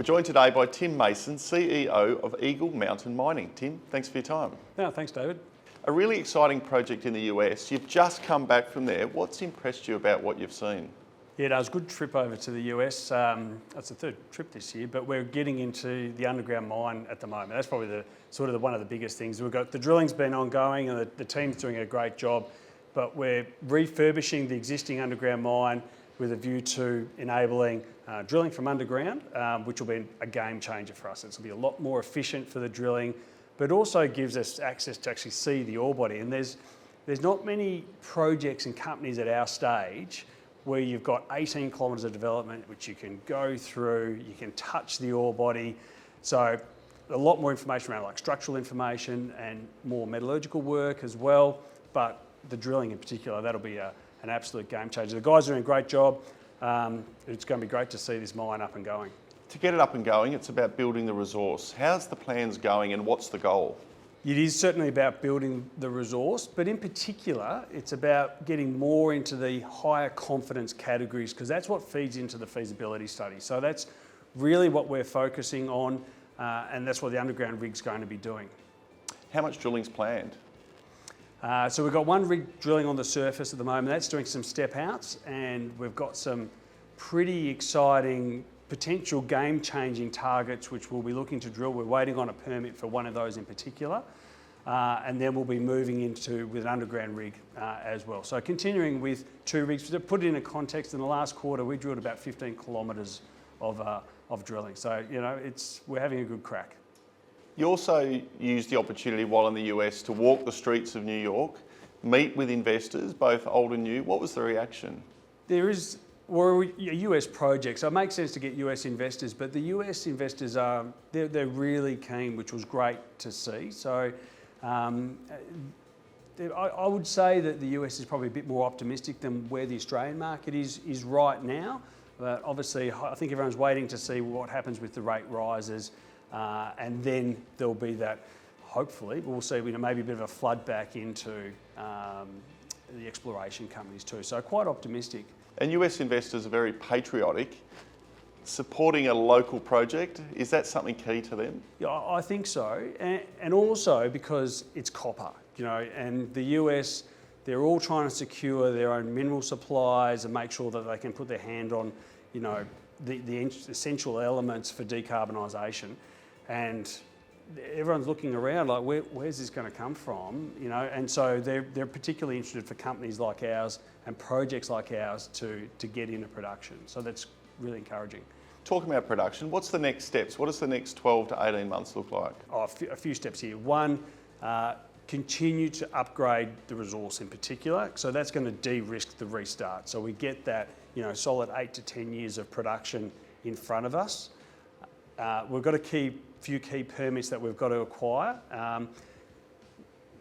We're joined today by Tim Mason, CEO of Eagle Mountain Mining. Tim, thanks for your time. No, thanks, David. A really exciting project in the US. You've just come back from there. What's impressed you about what you've seen? Yeah, it was a good trip over to the US. That's the third trip this year, but we're getting into the underground mine at the moment. That's probably one of the biggest things. We've got the drilling's been ongoing and the team's doing a great job, but we're refurbishing the existing underground mine with a view to enabling drilling from underground, which will be a game changer for us. It'll be a lot more efficient for the drilling, but also gives us access to actually see the ore body. And there's not many projects and companies at our stage where you've got 18 kilometres of development, which you can go through, you can touch the ore body. So a lot more information around like structural information and more metallurgical work as well. But the drilling in particular, that'll be an absolute game changer. The guys are doing a great job. It's going to be great to see this mine up and going. To get it up and going, it's about building the resource. How's the plans going and what's the goal? It is certainly about building the resource, but in particular, it's about getting more into the higher confidence categories because that's what feeds into the feasibility study. So that's really what we're focusing on, and that's what the underground rig's going to be doing. How much drilling's planned? So we've got one rig drilling on the surface at the moment. That's doing some step outs, and we've got some pretty exciting potential game-changing targets which we'll be looking to drill. We're waiting on a permit for one of those in particular, and then we'll be moving into with an underground rig as well. So continuing with two rigs. To put it in a context, in the last quarter we drilled about 15 kilometres of drilling. So we're having a good crack. You also used the opportunity while in the US to walk the streets of New York, meet with investors, both old and new. What was the reaction? We're a US project, so it makes sense to get US investors, but the US investors they're really keen, which was great to see. So I would say that the US is probably a bit more optimistic than where the Australian market is right now. But obviously, I think everyone's waiting to see what happens with the rate rises, and then there'll be that. Hopefully, we'll see maybe a bit of a flood back into the exploration companies too. So quite optimistic. And US investors are very patriotic. Supporting a local project, is that something key to them? Yeah, I think so. And also because it's copper, and the US, they're all trying to secure their own mineral supplies and make sure that they can put their hand on, the essential elements for decarbonisation. And everyone's looking around like, where's this going to come from? And so they're particularly interested for companies like ours and projects like ours to get into production. So that's really encouraging. Talking about production, what's the next steps? What does the next 12 to 18 months look like? A few steps here. One, continue to upgrade the resource in particular. So that's going to de-risk the restart. So we get that, solid 8 to 10 years of production in front of us. We've got a few key permits that we've got to acquire.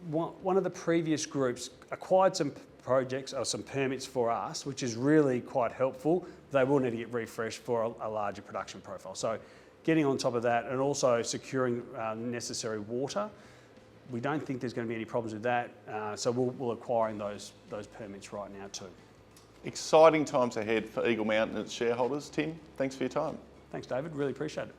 One of the previous groups acquired some projects or some permits for us, which is really quite helpful. They will need to get refreshed for a larger production profile. So getting on top of that and also securing necessary water. We don't think there's going to be any problems with that. So we'll acquiring those permits right now too. Exciting times ahead for Eagle Mountain and its shareholders. Tim, thanks for your time. Thanks, David. Really appreciate it.